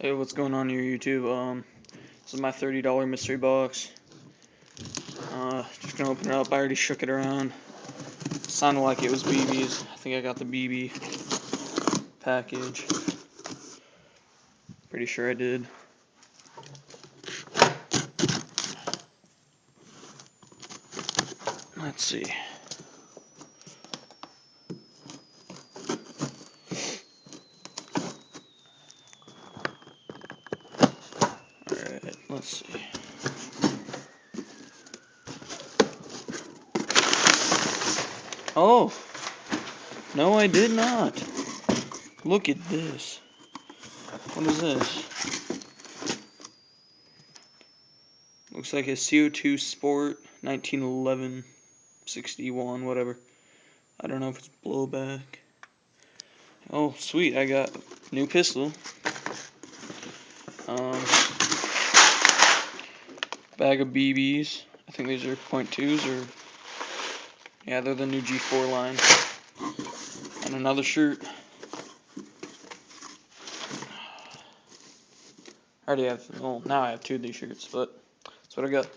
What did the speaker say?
Hey, what's going on here, YouTube? This is my $30 mystery box. Just gonna open it up. I already shook it around. Sounded like it was BBs. I think I got the BB package. Pretty sure I did. Let's see. Alright, let's see. Oh! No, I did not. Look at this. What is this? Looks like a CO2 Sport 1911 61, whatever. I don't know if it's blowback. Oh, sweet, I got a new pistol. Bag of BBs. I think these are .2s or yeah, they're the new G4 line. And another shirt. I already have, well, now I have two of these shirts, but that's what I got.